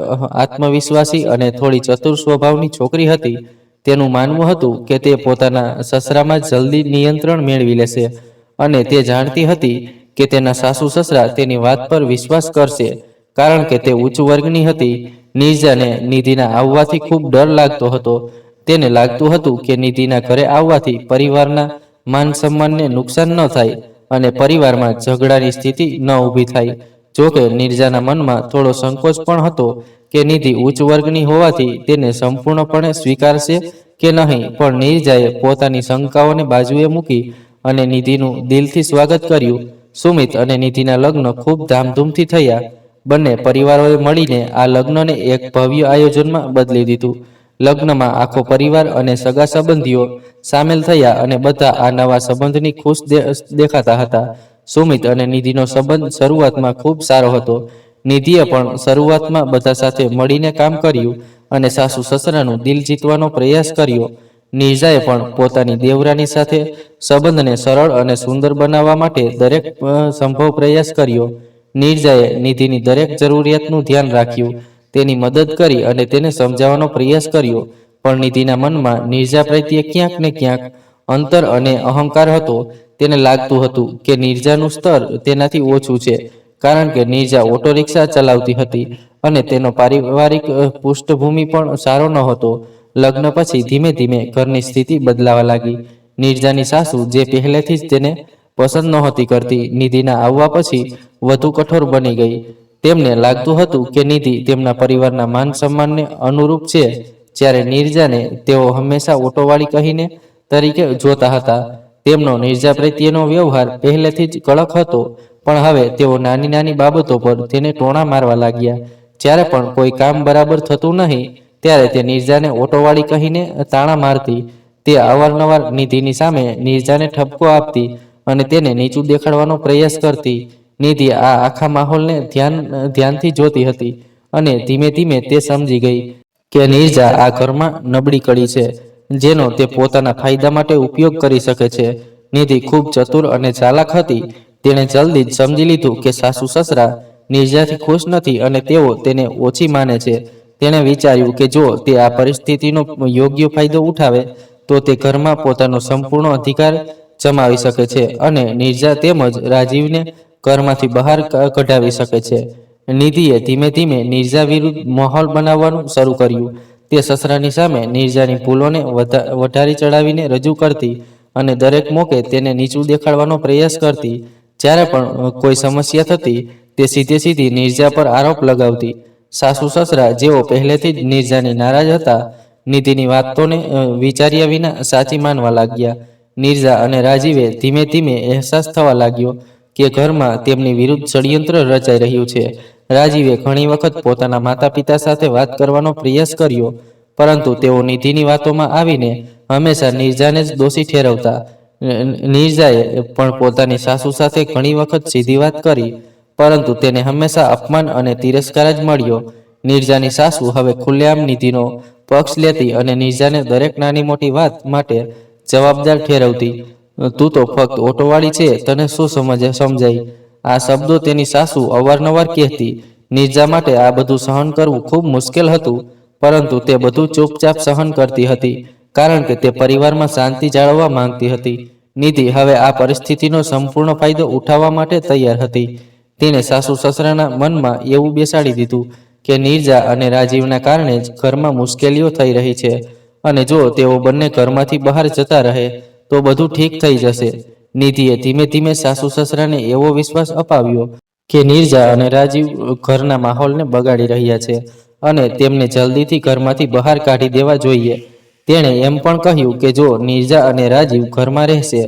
આત્મવિશ્વાસી અને થોડી ચતુર સ્વભાવની છોકરી હતી. તેનું માનવું હતું કે તે પોતાના સસરામાં જલ્દી નિયંત્રણ મેળવી લેશે અને તે જાણતી હતી કે તેના સાસુ સસરા તેની વાત પર વિશ્વાસ કરશે, કારણ કે તે ઉચ્ચ વર્ગની હતી. નીરજાને નિધિના આવવાથી ખૂબ ડર લાગતો હતો. તેને લાગતું હતું કે નિધિના ઘરે આવવાથી પરિવારના માન સન્માનને નુકસાન ન થાય અને પરિવારમાં ઝઘડાની સ્થિતિ ન ઊભી થાય. જોકે નીરજાના મનમાં થોડો સંકોચ પણ હતો કે નિધિ ઉચ્ચ વર્ગની હોવાથી તેને સંપૂર્ણપણે સ્વીકારશે કે નહીં, પણ નીરજાએ પોતાની શંકાઓને બાજુએ મૂકી અને નિધિનું દિલથી સ્વાગત કર્યું. સુમિત અને નિધિના લગ્ન ખૂબ ધામધૂમથી થયા. બંને પરિવારોએ મળીને આ લગ્નને એક ભવ્ય આયોજનમાં બદલી દીધું. લગ્નમાં આખો પરિવાર અને સગા સંબંધીઓ સામેલ થયા અને બધા આ નવા સંબંધની ખુશ દેખાતા હતા. સુમિત અને નિધિનો સંબંધ શરૂઆતમાં ખૂબ સારો હતો. નિધિએ પણ શરૂઆતમાં બધા સાથે મળીને કામ કર્યું અને સાસુ સસરાનું દિલ જીતવાનો પ્રયાસ કર્યો. નીરજાએ પણ પોતાની દેવરાની સાથે સંબંધને સરળ અને સુંદર બનાવવા માટે દરેક સંભવ પ્રયાસ કર્યો. નીરજાએ નિધિની દરેક જરૂરિયાતનું ધ્યાન રાખ્યું, તેની મદદ કરી અને તેને સમજાવવાનો પ્રયાસ કર્યો. પણ નિધિના મનમાં નીરજા પ્રત્યે ક્યાંક ને ક્યાંક અંતર અને અહંકાર હતો. તેને લાગતું હતું કે નીરજાનું સ્તર તેનાથી ઓછું છે, કારણ કે નીરજા ઓટો રિક્ષા ચલાવતી હતી અને તેનો પારિવારિક પૃષ્ઠભૂમિ પણ સારો ન હતો. લગ્ન પછી ધીમે ધીમે ઘરની સ્થિતિ બદલાવા લાગી. નીરજાની સાસુ, જે પહેલેથી જ તેને પસંદ નહોતી કરતી, નિધિના આવવા પછી વધુ કઠોર બની ગઈ. તેમને લાગતું હતું કે નિધિ તેમના પરિવારના માન સન્માનને અનુરૂપ છે, જ્યારે નીરજાને તેઓ હંમેશા ઓટોવાળી કહીને તરીકે જોતા હતા. તેમનો નીરજા પ્રત્યેનો વ્યવહાર પહેલેથી જ કડક હતો, પણ હવે તેઓ નાની નાની બાબતો પર તેને ટોણા મારવા લાગ્યા. જ્યારે પણ કોઈ કામ બરાબર થતું નહીં, ત્યારે તે નીરજાને ઓટોવાળી કહીને તાણા મારતી. તે અવારનવાર નિધિની સામે નીરજાને ઠપકો આપતી અને તેને નીચું દેખાડવાનો પ્રયાસ કરતી. નિધિ આ આખા માહોલને ધ્યાનથી જોતી હતી અને ધીમે ધીમે તે સમજી ગઈ કે નીરજા આ ઘરમાં નબળી કડી છે, જેનો તે પોતાના ફાયદા માટે ઉપયોગ કરી શકે છે. નિધિ ખૂબ ચતુર અને ચાલાક હતી. તેણે જલ્દી જ સમજી લીધું કે સાસુ સસરા નીરજાથી ખુશ નથી અને તેઓ તેને ઓછી માને છે. તેણે વિચાર્યું કે જો તે આ પરિસ્થિતિનો યોગ્ય ફાયદો ઉઠાવે તો તે ઘરમાં પોતાનો સંપૂર્ણ અધિકાર જમાવી શકે છે અને નીરજા તેમજ રાજીવને ઘરમાંથી બહાર કઢાવી શકે છે. નિધિએ ધીમે ધીમે નીરજા વિરુદ્ધ માહોલ બનાવવાનું શરૂ કર્યું. તે સસરાની સામે નીરજાની ભૂલોને વધારી ચડાવીને રજૂ કરતી અને દરેક મોકે તેને નીચું દેખાડવાનો પ્રયાસ કરતી. જ્યારે પણ કોઈ સમસ્યા થતી, તે સીધી નીરજા પર આરોપ લગાવતી. સાસુ સસરા, જેઓ પહેલેથી જ નીરજાની નારાજ હતા, નિધિની વાતોને વિચાર્યા વિના સાચી માનવા લાગ્યા. નીરજા અને રાજીવે ધીમે ધીમે અહેસાસ થવા લાગ્યો કે ઘરમાં તેમની વિરુદ્ધ ષડયંત્ર રચાઈ રહ્યું છે. રાજીવે ઘણી વખત પોતાના માતા પિતા સાથે વાત કરવાનો પ્રયાસ કર્યો, પરંતુ તેઓ નિધિની વાતોમાં આવીને હંમેશા નીરજાને જ દોષી ઠેરવતા. નીરજાએ પણ પોતાની સાસુ સાથે ઘણી વખત સીધી વાત કરી, પરંતુ તેને હંમેશા અપમાન અને તિરસ્કાર જ મળ્યો. નીરજાની સાસુ હવે ખુલ્લેઆમ નિધિનો પક્ષ લેતી અને નીરજાને દરેક નાની મોટી વાત માટે જવાબદાર ઠેરવતી. તું તો ફક્ત ઓટોવાળી છે, તને શું સમજાય? આ શબ્દો તેની સાસુ અવારનવાર કહેતી. નીરજા માટે આ બધું સહન કરવું ખૂબ મુશ્કેલ હતું, પરંતુ તે બધું ચૂપચાપ સહન કરતી હતી, કારણ કે તે પરિવારમાં શાંતિ જાળવવા માંગતી હતી. નિધિ હવે આ પરિસ્થિતિનો સંપૂર્ણ ફાયદો ઉઠાવવા માટે તૈયાર હતી. તેણે સાસુ સસરાના મનમાં એવું બેસાડી દીધું કે નીરજા અને રાજીવના કારણે જ ઘરમાં મુશ્કેલીઓ થઈ રહી છે અને જો તેઓ બંને ઘરમાંથી બહાર જતા રહે તો બધું ઠીક થઈ જશે. નિધિએ ધીમે ધીમે સાસુ સસરાને એવો વિશ્વાસ અપાવ્યો કે નીરજા અને રાજીવ ઘરના માહોલને બગાડી રહ્યા છે અને તેમને જલ્દીથી ઘરમાંથી બહાર કાઢી દેવા જોઈએ. તેણે એમ પણ કહ્યું કે જો નીરજા અને રાજીવ ઘરમાં રહેશે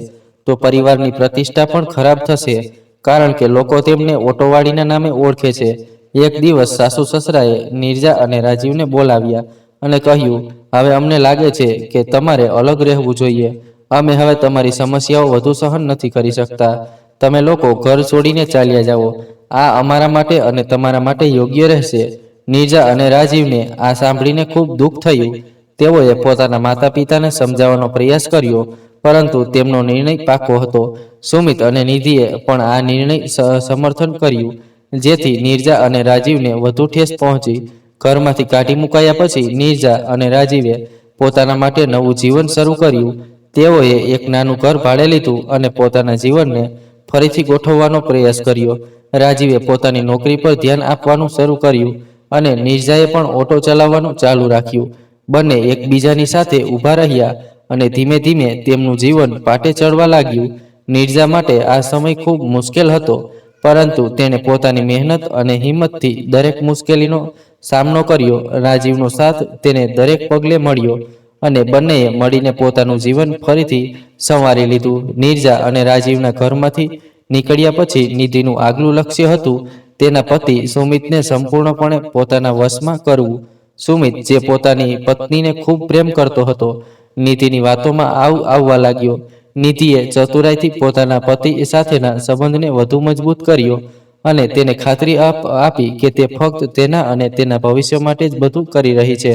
તો પરિવારની પ્રતિષ્ઠા પણ ખરાબ થશે, કારણ કે લોકો તેમને ઓટોવાળીના નામે ઓળખે છે. એક દિવસ સાસુ સસરાએ નીરજા અને રાજીવને બોલાવ્યા અને કહ્યું, હવે અમને લાગે છે કે તમારે અલગ રહેવું જોઈએ. અમે હવે તમારી સમસ્યાઓ વધુ સહન નથી કરી શકતા. તમે લોકો ઘર છોડીને ચાલ્યા જાઓ. આ અમારા માટે અને તમારા માટે યોગ્ય રહેશે. નીરજા અને રાજીવને આ સાંભળીને ખૂબ દુઃખ થયું. તેઓએ પોતાના માતા પિતાને સમજાવવાનો પ્રયાસ કર્યો, પરંતુ તેમનો નિર્ણય પાકો હતો. સુમિત અને નિધિએ પણ આ નિર્ણય સમર્થન કર્યું, જેથી નીરજા અને રાજીવને વધુ ઠેસ પહોંચી. ઘરમાંથી કાઢી મુકાયા પછી નીરજા અને રાજીવે પોતાના માટે નવું જીવન શરૂ કર્યું. તેઓએ એક નાનું ઘર ભાડે લીધું અને પોતાના જીવનને ફરીથી ગોઠવવાનો પ્રયાસ કર્યો. રાજીવે પોતાની નોકરી પર ધ્યાન આપવાનું શરૂ કર્યું અને નીરજાએ પણ ઓટો ચલાવવાનું ચાલુ રાખ્યું. બંને એકબીજાની સાથે ઊભા રહ્યા અને ધીમે ધીમે તેમનું જીવન પાટે ચડવા લાગ્યું. નીરજા માટે આ સમય ખૂબ મુશ્કેલ હતો, પરંતુ તેણે પોતાની મહેનત અને હિંમતથી દરેક મુશ્કેલીનો સામનો કર્યો. રાજીવનો સાથ તેને દરેક પગલે મળ્યો અને બંનેએ મળીને પોતાનું જીવન ફરીથી સંવારી લીધું. નીરજા અને રાજીવના ઘરમાંથી નીકળ્યા પછી નિધિનું આગલું લક્ષ્ય હતું તેના પતિ સુમિતને સંપૂર્ણપણે પોતાના વશમાં કરવું. સુમિત, જે પોતાની પત્નીને ખૂબ પ્રેમ કરતો હતો, નિધિની વાતોમાં આવવા લાગ્યો. નિધિએ ચતુરાઈથી પોતાના પતિ સાથેના સંબંધને વધુ મજબૂત કર્યો અને તેને ખાતરી આપી કે તે ફક્ત તેના અને તેના ભવિષ્ય માટે જ બધું કરી રહી છે.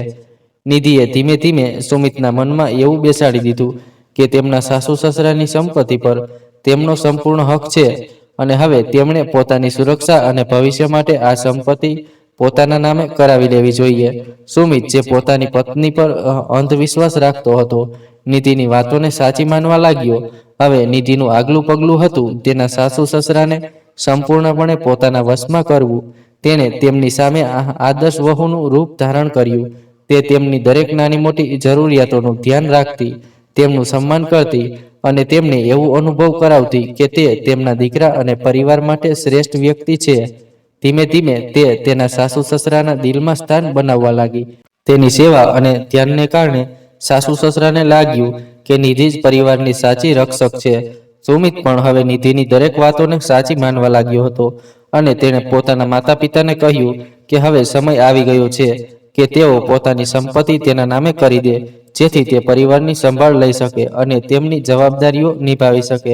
નિધિએ ધીમે ધીમે સુમિતના મનમાં એવું બેસાડી દીધું કે તેમના સાસુ સસરાની સંપત્તિ પર તેમનો સંપૂર્ણ હક છે અને હવે તેમણે પોતાની સુરક્ષા અને ભવિષ્ય માટે આ સંપત્તિ પોતાના નામે કરાવી લેવી જોઈએ. સુમિત, જે પોતાની પત્ની પર અંધવિશ્વાસ રાખતો હતો, નિધિની વાતોને સાચી માનવા લાગ્યો. હવે નિધિનું આગલું પગલું હતું તેના સાસુ સસરાને સંપૂર્ણપણે પોતાના વશમાં કરવું. તેણે તેમની સામે આદર્શ વહુનું રૂપ ધારણ કર્યું. તે તેમની દરેક નાની મોટી જરૂરિયાતોનું ધ્યાન રાખતી, તેમનું સન્માન કરતી અને તેમને એવું અનુભવ કરાવતી કે તે તેમના દીકરા અને પરિવાર માટે શ્રેષ્ઠ વ્યક્તિ છે. ધીમે ધીમે તે તેના સાસુ સસરાના દિલમાં સ્થાન બનાવવા લાગી. તેની સેવા અને ધ્યાનને કારણે સાસુ સસરાને લાગ્યું કે નિધિ જ પરિવારની સાચી રક્ષક છે. સુમિત પણ હવે નિધિની દરેક વાતોને સાચી માનવા લાગ્યો હતો અને તેણે પોતાના માતા પિતાને કહ્યું કે હવે સમય આવી ગયો છે કે તેઓ પોતાની સંપત્તિ તેના નામે કરી દે, જેથી તે પરિવારની સંભાળ લઈ શકે અને તેમની જવાબદારીઓ નિભાવી શકે.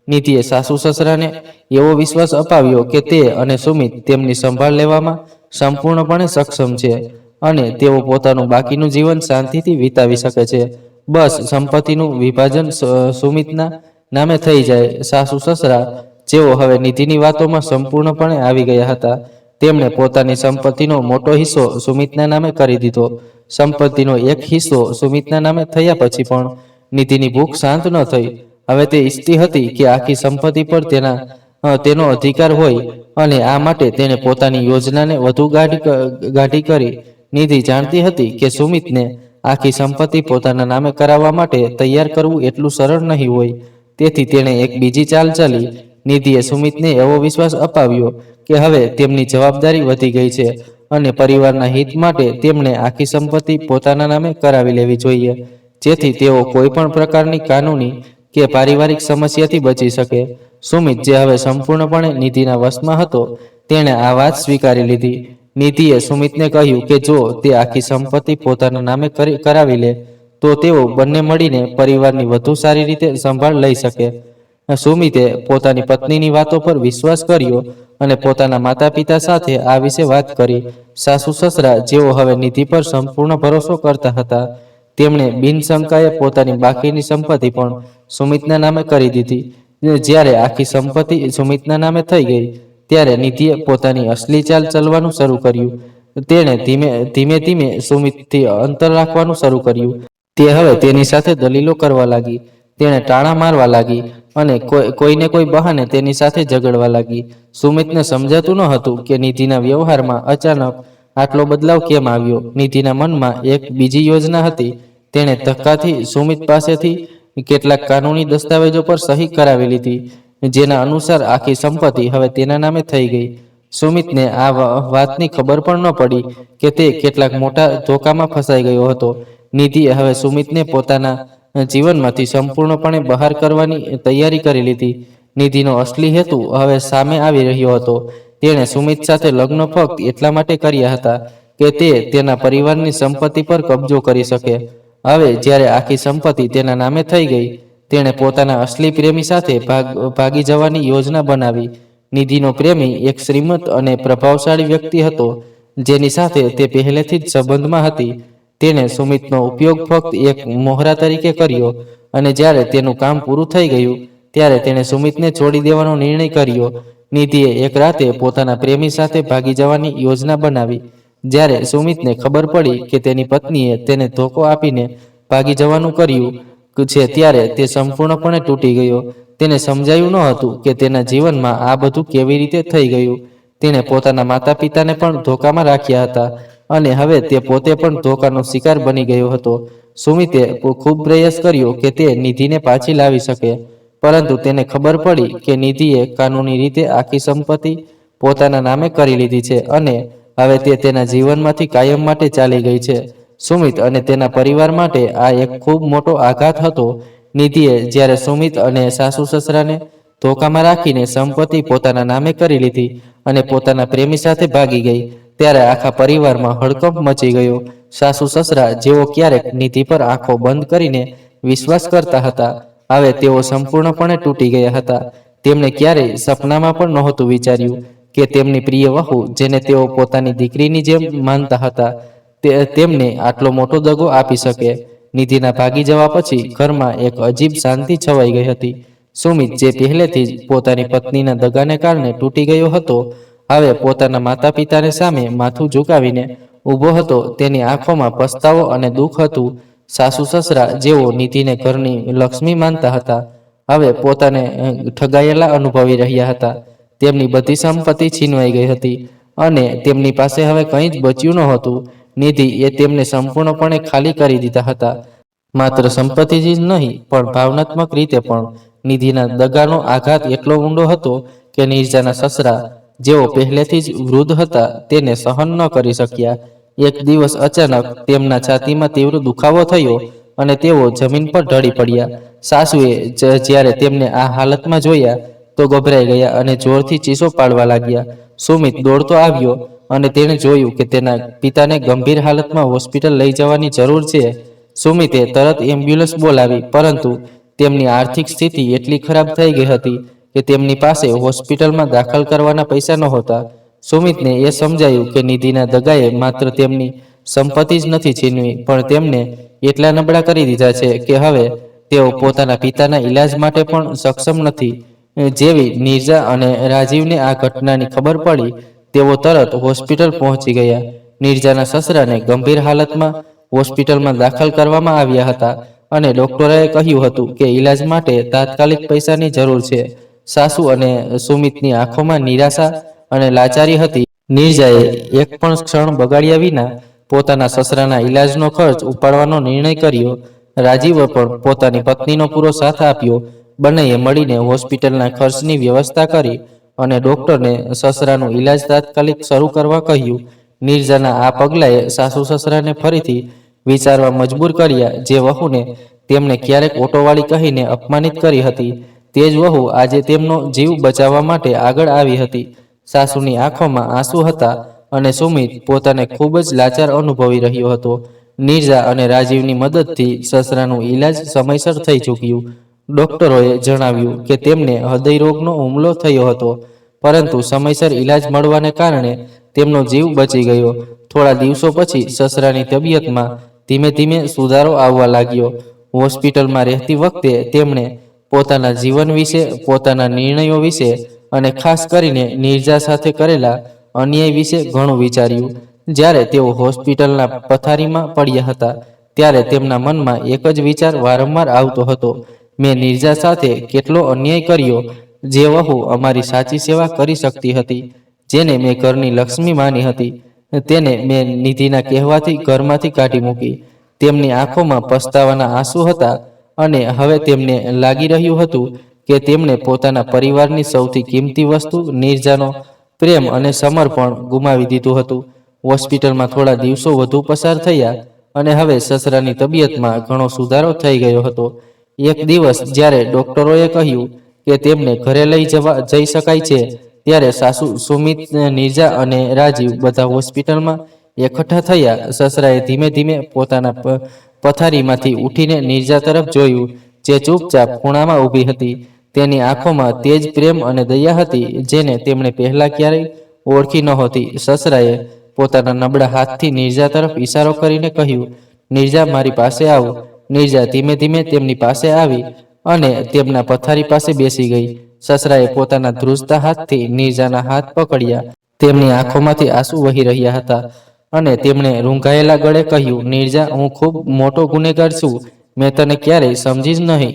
નિધિએ સાસુ સસરાને એવો વિશ્વાસ અપાવ્યો કે તે અને સુમિત તેમની સંભાળ લેવામાં સંપૂર્ણપણે સક્ષમ છે અને તેઓ પોતાનું બાકીનું જીવન શાંતિથી વિતાવી શકે છે. બસ સંપત્તિનું વિભાજન સુમિતના નામે થઈ જાય. સાસુ સસરા, જેઓ હવે નિધિની વાતોમાં સંપૂર્ણપણે આવી ગયા હતા, તેમણે પોતાની સંપત્તિનો મોટો હિસ્સો સુમિતના નામે કરી દીધો. સંપત્તિનો એક હિસ્સો સુમિતના નામે થયા પછી પણ નિધિની ભૂખ શાંત ન થઈ. હવે તે ઈચ્છતી હતી કે આખી સંપત્તિ પર તેનો અધિકાર હોય અને આ માટે તેણે પોતાની યોજનાને વધુ ગાઢી કરી. નિધિ જાણતી હતી કે સુમિતને આખી સંપત્તિ પોતાના નામે કરાવવા માટે તૈયાર કરવું એટલું સરળ નહીં હોય. તેથી તેણે એક બીજી ચાલ ચાલી. નિધિએ સુમિતને એવો વિશ્વાસ અપાવ્યો કે હવે તેમની જવાબદારી વધી ગઈ છે અને પરિવારના હિત માટે તેમણે આખી સંપત્તિ પોતાના નામે કરાવી લેવી જોઈએ, જેથી તેઓ કોઈ પણ પ્રકારની કાનૂની કે પારિવારિક સમસ્યાથી બચી શકે. સુમિત, જે હવે સંપૂર્ણપણે નિધિના વશમાં હતો, તેણે આ વાત સ્વીકારી લીધી. નિધિએ સુમિતને કહ્યું કે જો તે આખી સંપત્તિ પોતાના નામે કરાવી લે તો તેઓ બંને મળીને પરિવારની વધુ સારી રીતે સંભાળ લઈ શકે. સુમિતે પોતાની પત્નીની વાતો પર વિશ્વાસ કર્યો અને પોતાના માતા પિતા સાથે આ વિશે વાત કરી. સાસુ સસરા, જેઓ હવે નિધિ પર સંપૂર્ણ ભરોસો કરતા હતા, તેમણે બિનશંકાએ પોતાની બાકીની સંપત્તિ પણ સુમિતના નામે કરી દીધી. જ્યારે આખી સંપત્તિ સુમિતના નામે થઈ ગઈ, ત્યારે નિધિએ પોતાની અસલી ચાલ ચલવાનું શરૂ કર્યું. તેણે ધીમે ધીમે સુમિતથી અંતર રાખવાનું શરૂ કર્યું. તે હવે તેની સાથે દલીલો કરવા લાગી. તેણે ટાણા મારવા લાગી અને કોઈને કોઈ બહાને તેની સાથે ઝઘડવા લાગી. સુમિતને સમજાતું ન હતું કે નિધિના વ્યવહારમાં અચાનક આટલો બદલાવ કેમ આવ્યો. નિધિના મનમાં એક બીજી યોજના હતી. તેણે ધક્કાથી સુમિત પાસેથી કેટલાક કાનૂની દસ્તાવેજો પર સહી કરાવી લીધી, જેના અનુસાર આખી સંપત્તિ હવે તેના નામે થઈ ગઈ. સુમિતને આ વાતની ખબર પણ ન પડી કે તે કેટલાક મોટા ધોકામાં ફસાઈ ગયો હતો. નિધિએ હવે સુમિતને પોતાના જીવનમાંથી સંપૂર્ણપણે બહાર કરવાની તૈયારી કરી લીધી. નિધિનો અસલી હેતુ હવે સામે આવી રહ્યો હતો. તેણે સુમિત સાથે લગ્ન ફક્ત એટલા માટે કર્યા હતા કે તે તેના પરિવારની સંપત્તિ પર કબજો કરી શકે. હવે જ્યારે આખી સંપત્તિ તેના નામે થઈ ગઈ, તેણે પોતાના અસલી પ્રેમી સાથે ભાગી જવાની યોજના બનાવી. નિધિનો પ્રેમી એક શ્રીમંત અને પ્રભાવશાળી વ્યક્તિ હતો, જેની સાથે તે પહેલેથી જ સંબંધમાં હતી. તેણે સુમિતનો ઉપયોગ ફક્ત એક મોહરા તરીકે કર્યો અને જ્યારે તેનું કામ પૂરું થઈ ગયું, ત્યારે તેણે સુમિતને છોડી દેવાનો નિર્ણય કર્યો. નિધિએ એક રાતે પોતાના પ્રેમી સાથે ભાગી જવાની યોજના બનાવી. જ્યારે સુમિતને ખબર પડી કે તેની પત્નીએ તેને ધોકો આપીને ભાગી જવાનું કર્યું છે, ત્યારે તે સંપૂર્ણપણે તૂટી ગયો. તેને સમજાયું ન હતું કે તેના જીવનમાં આ બધું કેવી રીતે થઈ ગયું. તેણે પોતાના માતા પિતાને પણ ધોકામાં રાખ્યા હતા અને હવે તે પોતે પણ ધોકાનો શિકાર બની ગયો હતો. સુમિતે ખૂબ પ્રયાસ કર્યો કે તે નિધિને પાછી લાવી શકે, પરંતુ તેને ખબર પડી કે નિધિએ કાનૂની રીતે આખી સંપત્તિ પોતાના નામે કરી લીધી છે અને હવે તે તેના જીવનમાંથી કાયમ માટે ચાલી ગઈ છે. સુમિત અને તેના પરિવાર માટે આ એક ખૂબ મોટો આઘાત હતો. નિધિએ જ્યારે સુમિત અને સાસુ સસરાને ધોકામાં રાખીને સંપત્તિ પોતાના નામે કરી લીધી અને પોતાના પ્રેમી સાથે ભાગી ગઈ, ત્યારે આખા પરિવારમાં હડકંપ મચી ગયો. સાસુ સસરા જેઓ ક્યારેક નિધિ પર આંખો બંધ કરીને વિશ્વાસ કરતા હતા, હવે તેઓ સંપૂર્ણપણે તૂટી ગયા હતા. તેમણે ક્યારેય સપનામાં પણ નહોતું વિચાર્યું કે તેમની પ્રિય વહુ, જેને તેઓ પોતાની દીકરીની જેમ માનતા હતા, તેમને આટલો મોટો દગો આપી શકે. નિધિના ભાગી જવા પછી ઘરમાં એક અજીબ શાંતિ છવાઈ ગઈ હતી. સુમિત, જે પહેલેથી જ પોતાની પત્નીના દગાને કારણે તૂટી ગયો હતો, હવે પોતાના માતા પિતાને સામે માથું ઝુકાવીને ઊભો હતો. તેની આંખોમાં પસ્તાવો અને દુઃખ હતું. સાસુ સસરા જેઓ નિધિને ઘરની લક્ષ્મી માનતા હતા, હવે પોતાને ઠગાયેલા અનુભવી રહ્યા હતા. તેમની બધી સંપત્તિ છીનવાઈ ગઈ હતી અને તેમની પાસે હવે કંઈ જ બચ્યું નહોતું. નિધિ એ તેમને સંપૂર્ણપણે ખાલી કરી દીધા હતા. માત્ર સંપત્તિ જ નહીં, પણ ભાવનાત્મક રીતે પણ. નિધિના દગાનો આઘાત એટલો ઊંડો હતો કે નીરજાના સસરા, જેઓ પહેલેથી જ વૃદ્ધ હતા, તેને સહન ન કરી શક્યા. એક દિવસ અચાનક તેમના છાતીમાં તીવ્ર દુખાવો થયો અને તેઓ જમીન પર ઢળી પડ્યા. સાસુએ જ્યારે તેમને આ હાલતમાં જોયા તો ગભરાઈ ગયા અને જોરથી ચીસો પાડવા લાગ્યા. સુમિત દોડતો આવ્યો અને તેણે જોયું કે તેના પિતાને ગંભીર હાલતમાં હોસ્પિટલ લઈ જવાની જરૂર છે. સુમિતે તરત એમ્બ્યુલન્સ બોલાવી, પરંતુ તેમની આર્થિક સ્થિતિ એટલી ખરાબ થઈ ગઈ હતી કે તેમની પાસે હોસ્પિટલમાં દાખલ કરવાના પૈસા નહોતા. સુમિતને એ સમજાયું કે નિધિના દગાએ માત્ર તેમની સંપત્તિ જ નથી છીનવી, પણ તેમને એટલા નબળા કરી દીધા છે કે હવે તેઓ પોતાના પિતાના ઈલાજ માટે પણ સક્ષમ નથી. જેવી નીરજા અને રાજીવને આ ઘટનાની ખબર પડી, તેઓ તરત હોસ્પિટલ પહોંચી ગયા. નીરજાના સસરાને ગંભીર હાલતમાં હોસ્પિટલમાં દાખલ કરવામાં આવ્યા હતા અને ડોક્ટરોએ કહ્યું હતું કે ઈલાજ માટે તાત્કાલિક પૈસાની જરૂર છે. સાસુ અને સુમિતની આંખોમાં નિરાશા અને લાચારી હતી. નીરજાએ એક પણ ક્ષણ બગાડ્યા વિના પોતાના સસરાના ઈલાજનો ખર્ચ ઉપાડવાનો નિર્ણય કર્યો. રાજીવે પણ પોતાની પત્નીનો પૂરો સાથ આપ્યો. બંનેએ મળીને હોસ્પિટલના ખર્ચની વ્યવસ્થા કરી અને ડોક્ટરને સસરાનું ઈલાજ તાત્કાલિક શરૂ કરવા કહ્યું. નીરજાના આ પગલાએ સાસુ સસરાને ફરીથી વિચારવા મજબૂર કર્યા. જે વહુને તેમણે ક્યારેક ઓટોવાળી કહીને અપમાનિત કરી હતી, તે જ વહુ આજે તેમનો જીવ બચાવવા માટે આગળ આવી હતી. સાસુની આંખોમાં આંસુ હતા અને સુમિત પોતાને ખૂબ જ લાચાર અનુભવી રહ્યો હતો. નીરજા અને રાજીવની મદદથી સસરાનું ઈલાજ સમયસર થઈ ચૂક્યું. ડોક્ટરોએ જણાવ્યું કે તેમને હૃદયરોગનો હુમલો થયો હતો, પરંતુ સમયસર ઈલાજ મળવાને કારણે તેમનો જીવ બચી ગયો. થોડા દિવસો પછી સસરાની તબિયતમાં ધીમે ધીમે સુધારો આવવા લાગ્યો. હોસ્પિટલમાં રહેતી વખતે તેમણે પોતાના જીવન વિશે, પોતાના નિર્ણયો વિશે અને ખાસ કરીને નીરજા સાથે કરેલા અન્યાય વિશે ઘણું વિચાર્યું. જ્યારે તેઓ હોસ્પિટલના પથારીમાં પડ્યા હતા, ત્યારે તેમના મનમાં એક જ વિચાર વારંવાર આવતો હતો: મેં નીરજા સાથે કેટલો અન્યાય કર્યો. જે વહુ અમારી સાચી સેવા કરી શકતી હતી, જેને મેં ઘરની લક્ષ્મી માની હતી, તેને મેં નિધિના કહેવાથી ઘરમાંથી કાઢી મૂકી. તેમની આંખોમાં પસ્તાવાના આંસુ હતા અને હવે તેમને લાગી રહ્યું હતું કે તેમણે પોતાના પરિવારની સૌથી કિંમતી વસ્તુ, નીરજાનો પ્રેમ અને સમર્પણ, ગુમાવી દીધું હતું. હોસ્પિટલમાં થોડા દિવસો વધુ પસાર થયા અને હવે સસરાની તબિયતમાં ઘણો સુધારો થઈ ગયો હતો. એક દિવસ જ્યારે ડોક્ટરોએ કહ્યું કે તેમને ઘરે જઈ શકાય છે, ત્યારે સાસુ, સુમિત, નીરજા અને રાજીવ બધા હોસ્પિટલમાં એકઠા થયા. સસરાએ ધીમે ધીમે પોતાના પથારીમાંથી ઉઠીને નીરજા તરફ જોયું, જે ચૂપચાપ ખૂણામાં ઊભી હતી. તેની આંખોમાં તેજ પ્રેમ અને દયા હતી, જેને તેમણે પહેલા ક્યારેય ઓળખી નહોતી. સસરાએ પોતાના નબળા હાથથી નીરજા તરફ ઈશારો કરીને કહ્યું, નીરજા, મારી પાસે આવો. નીરજા ધીમે ધીમે તેમની પાસે આવી અને તેમના પથારી પાસે બેસી ગઈ. સસરાએ પોતાના ધ્રુજતા હાથથી નીરજાના હાથ પકડ્યા. તેમની આંખોમાંથી આંસુ વહી રહ્યા હતા અને તેમણે રૂંઘાયેલા ગળે કહ્યું, નીરજા, હું ખૂબ મોટો ગુનેગાર છું. મેં તને ક્યારેય સમજી જ નહીં.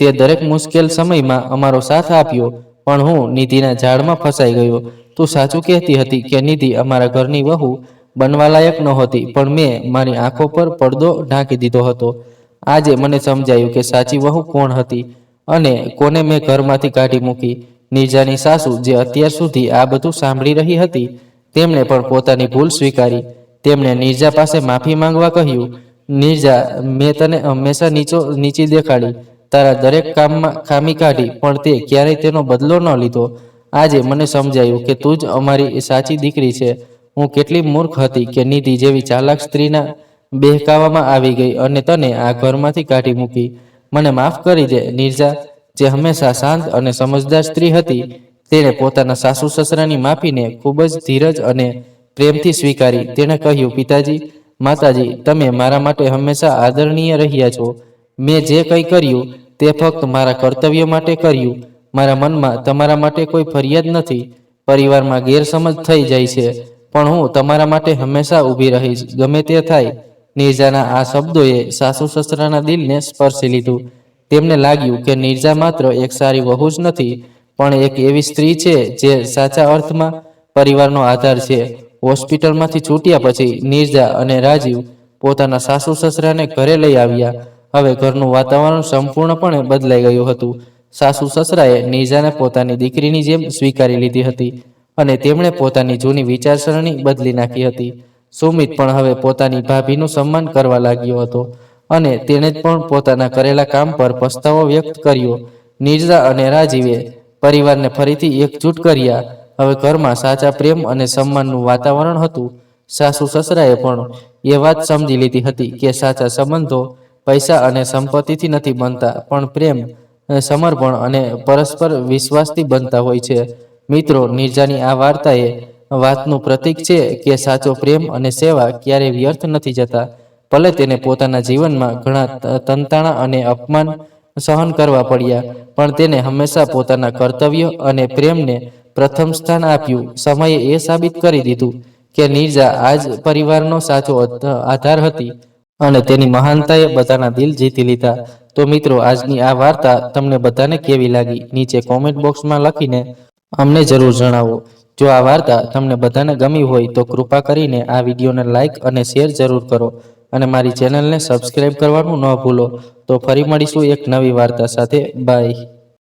તે દરેક મુશ્કેલ સમયમાં અમારો સાથ આપ્યો, પણ હું નિધિના જાળમાં ફસાઈ ગયો. તું સાચું કહેતી હતી કે નિધિ અમારા ઘરની વહુ બનવા લાયક નહોતી, પણ મેં મારી આંખો પર પડદો ઢાંકી દીધો હતો. આજે મને સમજાયું કે સાચી વહુ કોણ હતી અને કોને મેં ઘરમાંથી કાઢી મૂકી. નીરજાની સાસુ, જે અત્યાર સુધી આ બધું સાંભળી રહી હતી, તેમણે પણ પોતાની ભૂલ સ્વીકારી. તેમણે નીરજા પાસે માફી માંગવા કહ્યું, નીરજા, મેં તને હંમેશા નીચી દેખાડી, તારા દરેક કામમાં ખામી કાઢી, પણ તે ક્યારેય તેનો બદલો ન લીધો. આજે મને સમજાયું કે તું જ અમારી સાચી દીકરી છે. હું કેટલી મૂર્ખ હતી કે નિધિ જેવી ચાલાક સ્ત્રીના બહેકાવામાં આવી ગઈ અને તને આ ઘરમાંથી કાઢી મૂકી. મને માફ કરી દે નીરજા. જે હંમેશા શાંત અને સમજદાર સ્ત્રી હતી, તેણે પોતાના સાસુ સસરાની માફીને ખૂબ જ ધીરજ અને પ્રેમથી સ્વીકારી. તેણે કહ્યું, પિતાજી, માતાજી, તમે મારા માટે હંમેશા આદરણીય રહ્યા છો. મેં જે કંઈ કર્યું તે ફક્ત મારા કર્તવ્ય માટે કર્યું. મારા મનમાં તમારા માટે કોઈ ફરિયાદ નથી. પરિવારમાં ગેરસમજ થઈ જાય છે, પણ હું તમારા માટે હંમેશા ઊભી રહીશ, ગમે તે થાય. નીરજાના આ શબ્દોએ સાસુ સસરાના દિલને સ્પર્શી લીધું. તેમને લાગ્યું કે નીરજા માત્ર એક સારી વહુ જ નથી, પણ એક એવી સ્ત્રી છે જે સાચા અર્થમાં પરિવારનો આધાર છે. હોસ્પિટલમાંથી છૂટ્યા પછી નીરજા અને રાજીવ પોતાના સાસુ સસરાને ઘરે લઈ આવ્યા. હવે ઘરનું વાતાવરણ સંપૂર્ણપણે બદલાઈ ગયું હતું. સાસુ સસરાએ નીરજાને પોતાની દીકરીની જેમ સ્વીકારી લીધી હતી અને તેમણે પોતાની જૂની વિચારસરણી બદલી નાખી હતી. સુમિત પણ હવે પોતાની ભાભીનું સન્માન કરવા લાગ્યો હતો અને તેણે પણ પોતાના કરેલા કામ પર પસ્તાવો વ્યક્ત કર્યો. નીરજા અને રાજીવે પરિવારને ફરીથી એકજૂટ કર્યા. હવે ઘરમાં સાચા પ્રેમ અને સન્માનનું વાતાવરણ હતું. સાસુ સસરાએ પણ એ વાત સમજી લીધી હતી કે સાચા સંબંધો પૈસા અને સંપત્તિથી નથી બનતા, પણ પ્રેમ, સમર્પણ અને પરસ્પર વિશ્વાસથી બનતા હોય છે. મિત્રો, નીરજાની આ વાર્તાએ વાતનું પ્રતીક છે કે સાચો પ્રેમ અને સેવા ક્યારેય વ્યર્થ નથી જતા. ભલે તેને પોતાના જીવનમાં ઘણા તંતાણા અને અપમાન સહન કરવા પડ્યા, પણ તેને હંમેશા પોતાના કર્તવ્ય અને પ્રેમને પ્રથમ સ્થાન આપ્યું. સમયે એ સાબિત કરી દીધું કે નીરજા આજ પરિવારનો સાચો આધાર હતી અને તેની મહાનતાએ બધાના દિલ જીતી લીધા. તો મિત્રો, આજની આ વાર્તા તમને બધાને કેવી લાગી? નીચે કોમેન્ટ બોક્સમાં લખીને અમને જરૂર જણાવો. જો આ વાર્તા તમને બધાને ગમી હોય તો કૃપા કરીને આ વિડીયોને લાઇક અને શેર જરૂર કરો અને મારી ચેનલને સબસ્ક્રાઇબ કરવાનું ન ભૂલો. તો ફરી મળીશું એક નવી વાર્તા સાથે. બાય.